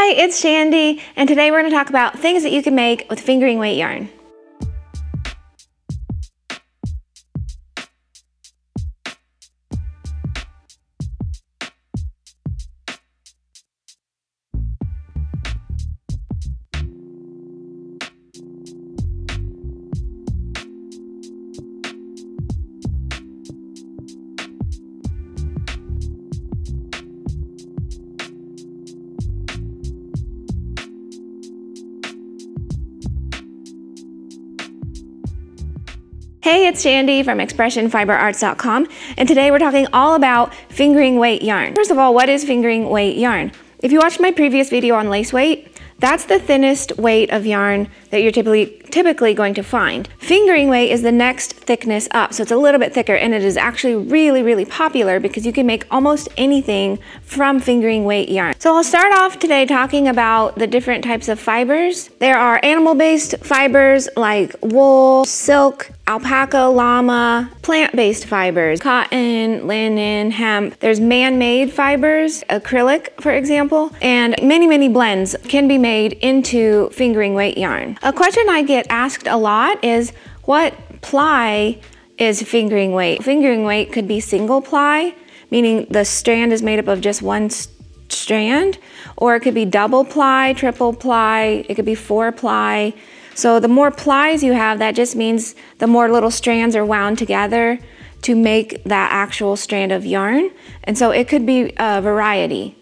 Hi, it's Chandi, and today we're going to talk about things that you can make with fingering weight yarn. Hey, it's Chandi from ExpressionFiberArts.com, and today we're talking all about fingering weight yarn. First of all, what is fingering weight yarn? If you watched my previous video on lace weight, that's the thinnest weight of yarn that you're typically going to find. Fingering weight is the next thickness up, so it's a little bit thicker, and it is actually really popular because you can make almost anything from fingering weight yarn. So I'll start off today talking about the different types of fibers. There are animal-based fibers like wool, silk, alpaca, llama, plant-based fibers, cotton, linen, hemp. There's man-made fibers, acrylic, for example, and many blends can be made into fingering weight yarn. A question I get asked a lot is, what ply is fingering weight? Fingering weight could be single ply, meaning the strand is made up of just one strand, or it could be double ply, triple ply, it could be 4 ply. So the more plies you have, that just means the more little strands are wound together to make that actual strand of yarn. And so it could be a variety.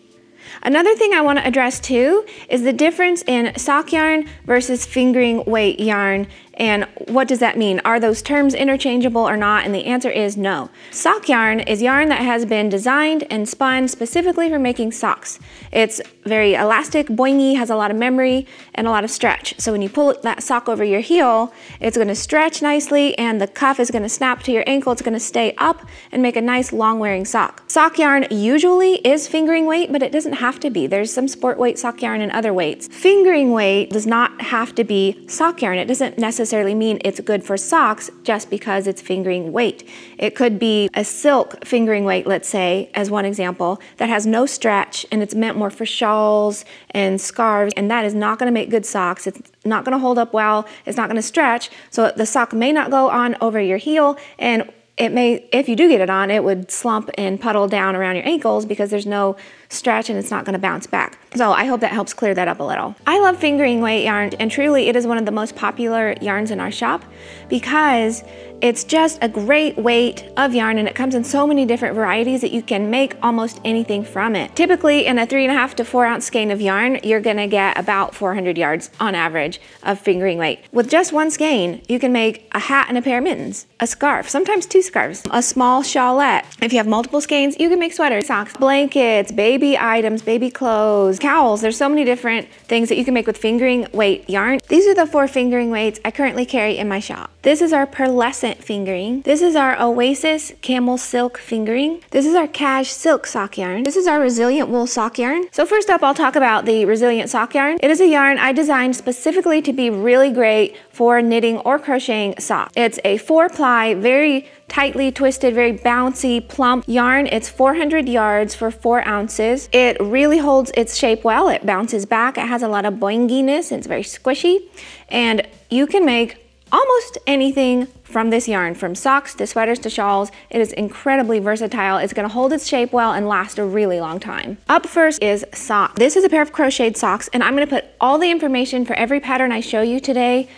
Another thing I want to address too is the difference in sock yarn versus fingering weight yarn. And what does that mean? Are those terms interchangeable or not? And the answer is no. Sock yarn is yarn that has been designed and spun specifically for making socks. It's very elastic, boingy, has a lot of memory and a lot of stretch. So when you pull that sock over your heel, it's going to stretch nicely and the cuff is going to snap to your ankle. It's going to stay up and make a nice long wearing sock. Sock yarn usually is fingering weight, but it doesn't have to be. There's some sport weight sock yarn and other weights. Fingering weight does not have to be sock yarn. It doesn't necessarily mean it's good for socks just because it's fingering weight. It could be a silk fingering weight, let's say, as one example, that has no stretch and it's meant more for shawls and scarves, and that is not going to make good socks. It's not going to hold up well. It's not going to stretch, so the sock may not go on over your heel, and it may, if you do get it on, it would slump and puddle down around your ankles because there's no stretch and it's not going to bounce back. So I hope that helps clear that up a little. I love fingering weight yarn, and truly it is one of the most popular yarns in our shop because it's just a great weight of yarn and it comes in so many different varieties that you can make almost anything from it. Typically in a 3.5 to 4 ounce skein of yarn, you're going to get about 400 yards on average of fingering weight. With just one skein, you can make a hat and a pair of mittens, a scarf, sometimes 2 scarves, a small shawlette. If you have multiple skeins, you can make sweaters, socks, blankets, baby items, baby clothes, cowls. There's so many different things that you can make with fingering weight yarn. These are the 4 fingering weights I currently carry in my shop. This is our Pearlescent Fingering. This is our Oasis Camel Silk Fingering. This is our Cash Silk Sock Yarn. This is our Resilient Wool Sock Yarn. So first up, I'll talk about the Resilient Sock Yarn. It is a yarn I designed specifically to be really great for knitting or crocheting socks. It's a 4 ply, very tightly twisted, very bouncy, plump yarn. It's 400 yards for 4 ounces. It really holds its shape well. It bounces back. It has a lot of boinginess. It's very squishy. And you can make almost anything from this yarn, from socks to sweaters to shawls. It is incredibly versatile. It's going to hold its shape well and last a really long time. Up first is socks. This is a pair of crocheted socks, and I'm going to put all the information for every pattern I show you today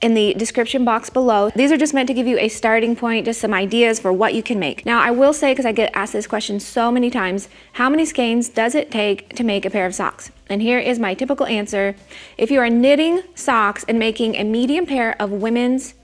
in the description box below. These are just meant to give you a starting point, just some ideas for what you can make. Now I will say, because I get asked this question so many times, how many skeins does it take to make a pair of socks? And here is my typical answer. If you are knitting socks and making a medium pair of women's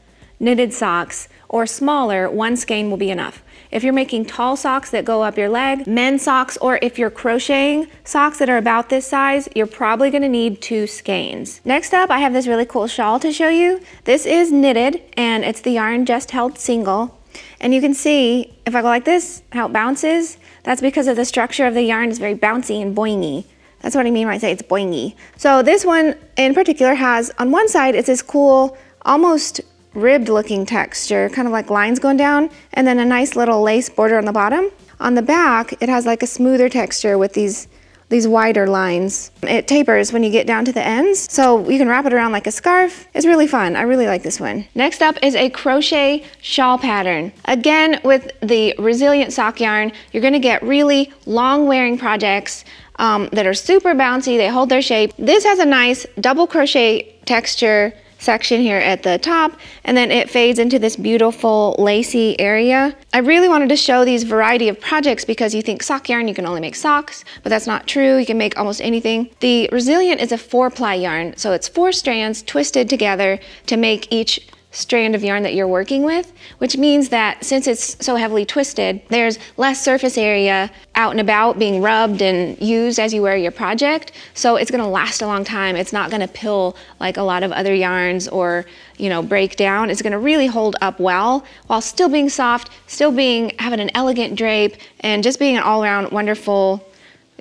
knitted socks or smaller, 1 skein will be enough. If you're making tall socks that go up your leg, men's socks, or if you're crocheting socks that are about this size, you're probably going to need 2 skeins. Next up, I have this really cool shawl to show you. This is knitted and it's the yarn just held single. And you can see, if I go like this, how it bounces. That's because of the structure of the yarn is very bouncy and boingy. That's what I mean when I say it's boingy. So this one in particular has, on one side, it's this cool, almost ribbed looking texture, kind of like lines going down, and then a nice little lace border on the bottom. On the back, it has like a smoother texture with these these wider lines. It tapers when you get down to the ends, so you can wrap it around like a scarf. It's really fun. I really like this one. Next up is a crochet shawl pattern. Again, with the resilient sock yarn, you're gonna get really long wearing projects that are super bouncy. They hold their shape. This has a nice double crochet texture section here at the top, and then it fades into this beautiful lacy area. I really wanted to show these variety of projects because you think sock yarn, you can only make socks, but that's not true. You can make almost anything. The Resilient is a 4-ply yarn, so it's 4 strands twisted together to make each strand of yarn that you're working with, which means that since it's so heavily twisted, there's less surface area out and about being rubbed and used as you wear your project, so it's gonna last a long time. It's not gonna pill like a lot of other yarns or, you know, break down. It's gonna really hold up well while still being soft, still having an elegant drape, and just being an all-around wonderful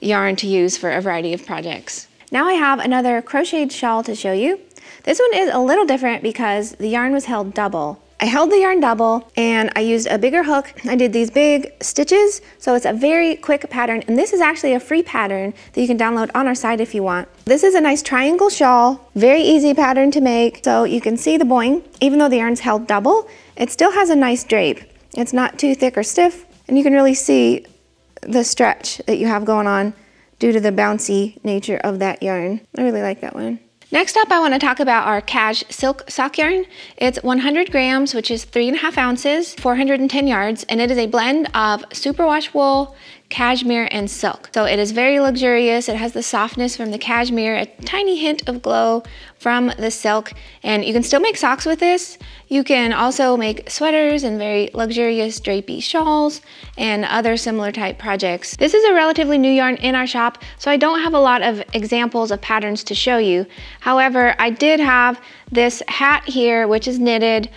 yarn to use for a variety of projects. Now I have another crocheted shawl to show you. This one is a little different because the yarn was held double. I held the yarn double and I used a bigger hook. I did these big stitches, so it's a very quick pattern, and this is actually a free pattern that you can download on our site if you want. This is a nice triangle shawl, very easy pattern to make, so you can see the boing. Even though the yarn's held double, it still has a nice drape. It's not too thick or stiff, and you can really see the stretch that you have going on due to the bouncy nature of that yarn. I really like that one. Next up, I want to talk about our Cash Silk Sock Yarn. It's 100 grams, which is 3.5 ounces, 410 yards, and it is a blend of superwash wool, cashmere, and silk. So it is very luxurious. It has the softness from the cashmere, a tiny hint of glow from the silk, and you can still make socks with this. You can also make sweaters and very luxurious drapey shawls and other similar type projects. This is a relatively new yarn in our shop, so I don't have a lot of examples of patterns to show you. However, I did have this hat here, which is knitted,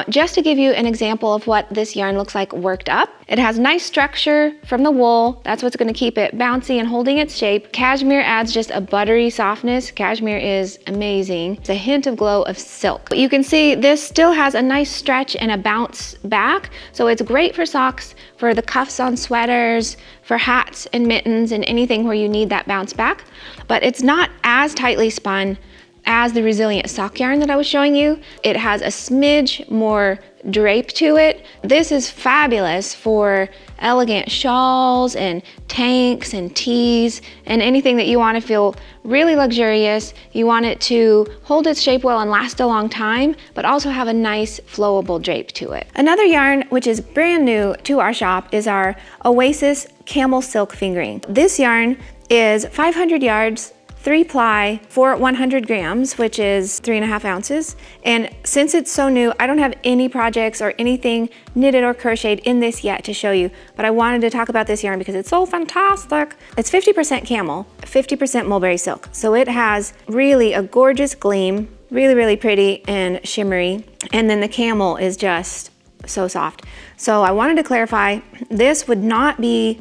just to give you an example of what this yarn looks like worked up. It has nice structure from the wool. That's what's gonna keep it bouncy and holding its shape. Cashmere adds just a buttery softness. Cashmere is amazing. It's a hint of glow of silk. But you can see this still has a nice stretch and a bounce back. So it's great for socks, for the cuffs on sweaters, for hats and mittens and anything where you need that bounce back. But it's not as tightly spun as the Resilient sock yarn that I was showing you. It has a smidge more drape to it. This is fabulous for elegant shawls and tanks and tees and anything that you want to feel really luxurious. You want it to hold its shape well and last a long time, but also have a nice flowable drape to it. Another yarn which is brand new to our shop is our Oasis Camel Silk Fingering. This yarn is 500 yards, 3-ply for 100 grams, which is 3.5 ounces. And since it's so new, I don't have any projects or anything knitted or crocheted in this yet to show you, but I wanted to talk about this yarn because it's so fantastic. It's 50% camel, 50% mulberry silk. So it has really a gorgeous gleam, really, really pretty and shimmery. And then the camel is just so soft. So I wanted to clarify, this would not be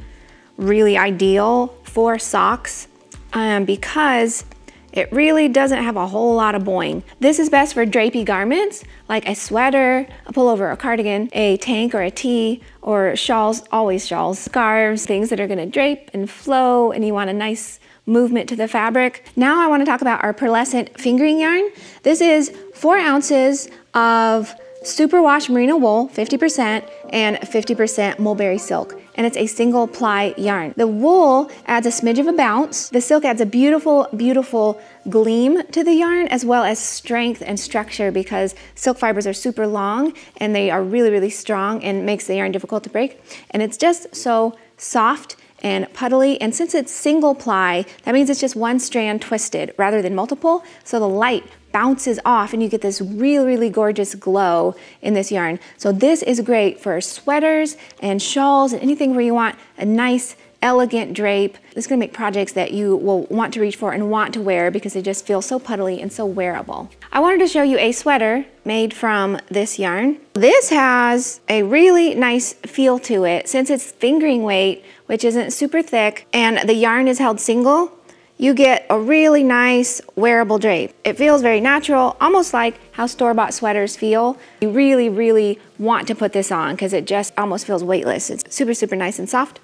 really ideal for socks because it really doesn't have a whole lot of boing. This is best for drapey garments like a sweater, a pullover, a cardigan, a tank or a tee, or shawls, always shawls, scarves, things that are gonna drape and flow and you want a nice movement to the fabric. Now I want to talk about our Pearlescent Fingering yarn. This is 4 ounces of superwash merino wool, 50%, and 50% mulberry silk. And it's a single ply yarn. The wool adds a smidge of a bounce. The silk adds a beautiful, beautiful gleam to the yarn, as well as strength and structure, because silk fibers are super long and they are really, really strong and makes the yarn difficult to break. And it's just so soft and puddly, and since it's single ply, that means it's just one strand twisted rather than multiple, so the light bounces off and you get this really, really gorgeous glow in this yarn. So this is great for sweaters and shawls and anything where you want a nice, elegant drape. This is gonna make projects that you will want to reach for and want to wear because they just feel so puddly and so wearable. I wanted to show you a sweater made from this yarn. This has a really nice feel to it. Since it's fingering weight, which isn't super thick, and the yarn is held single, you get a really nice wearable drape. It feels very natural, almost like how store-bought sweaters feel. You really, really want to put this on because it just almost feels weightless. It's super, super nice and soft.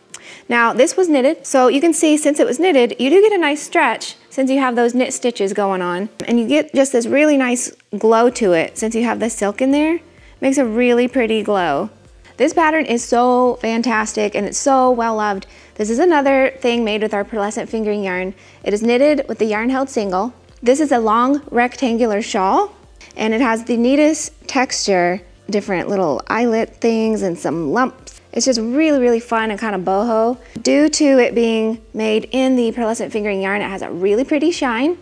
Now this was knitted, so you can see since it was knitted, you do get a nice stretch since you have those knit stitches going on. And you get just this really nice glow to it since you have the silk in there. It makes a really pretty glow. This pattern is so fantastic and it's so well loved. This is another thing made with our Pearlescent Fingering yarn. It is knitted with the yarn held single. This is a long rectangular shawl and it has the neatest texture, different little eyelet things and some lumps. It's just really, really fun and kind of boho. Due to it being made in the Pearlescent Fingering yarn, it has a really pretty shine.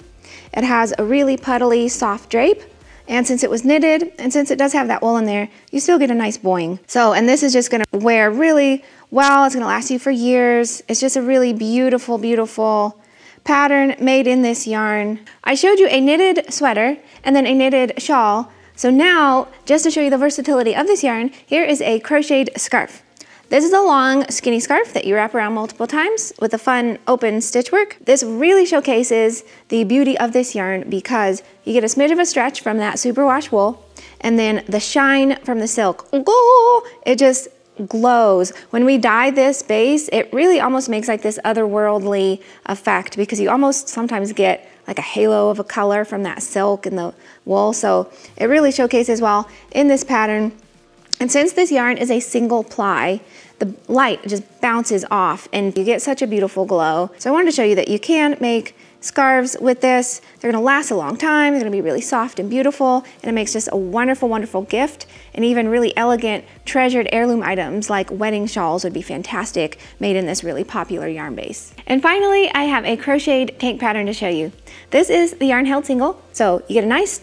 It has a really puddly, soft drape. And since it was knitted, and since it does have that wool in there, you still get a nice boing. So, and this is just gonna wear really well. It's gonna last you for years. It's just a really beautiful, beautiful pattern made in this yarn. I showed you a knitted sweater and then a knitted shawl. So now, just to show you the versatility of this yarn, here is a crocheted scarf. This is a long, skinny scarf that you wrap around multiple times with a fun open stitch work. This really showcases the beauty of this yarn because you get a smidge of a stretch from that superwash wool and then the shine from the silk. It just glows. When we dye this base, it really almost makes like this otherworldly effect because you almost sometimes get like a halo of a color from that silk and the wool. So it really showcases well in this pattern. And since this yarn is a single ply, the light just bounces off and you get such a beautiful glow. So I wanted to show you that you can make scarves with this. They're gonna last a long time. They're gonna be really soft and beautiful. And it makes just a wonderful, wonderful gift. And even really elegant, treasured heirloom items like wedding shawls would be fantastic made in this really popular yarn base. And finally, I have a crocheted tank pattern to show you. This is the yarn held single. So you get a nice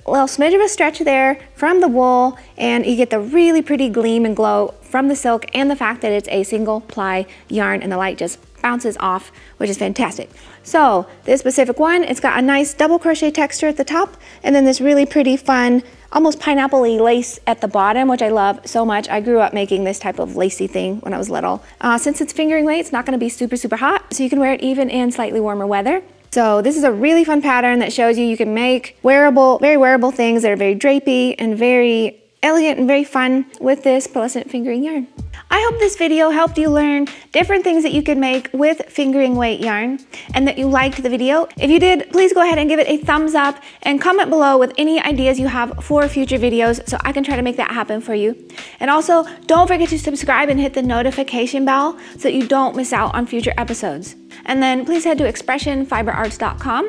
little smidge of a stretch there from the wool and you get the really pretty gleam and glow from the silk and the fact that it's a single ply yarn and the light just bounces off, which is fantastic. So this specific one, it's got a nice double crochet texture at the top and then this really pretty fun, almost pineapple-y lace at the bottom, which I love so much. I grew up making this type of lacy thing when I was little. Since it's fingering weight, it's not gonna be super, super hot, so you can wear it even in slightly warmer weather. So this is a really fun pattern that shows you can make wearable, very wearable things that are very drapey and very elegant and very fun with this Pearlescent Fingering yarn. I hope this video helped you learn different things that you can make with fingering weight yarn and that you liked the video. If you did, please go ahead and give it a thumbs up and comment below with any ideas you have for future videos so I can try to make that happen for you. And also, don't forget to subscribe and hit the notification bell so that you don't miss out on future episodes. And then please head to expressionfiberarts.com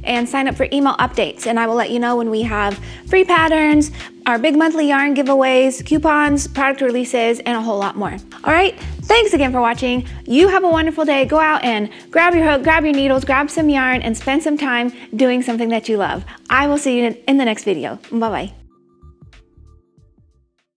and sign up for email updates and I will let you know when we have free patterns, our big monthly yarn giveaways, coupons, product releases, and a whole lot more. All right, thanks again for watching. You have a wonderful day. Go out and grab your hook, grab your needles, grab some yarn, and spend some time doing something that you love. I will see you in the next video. Bye-bye.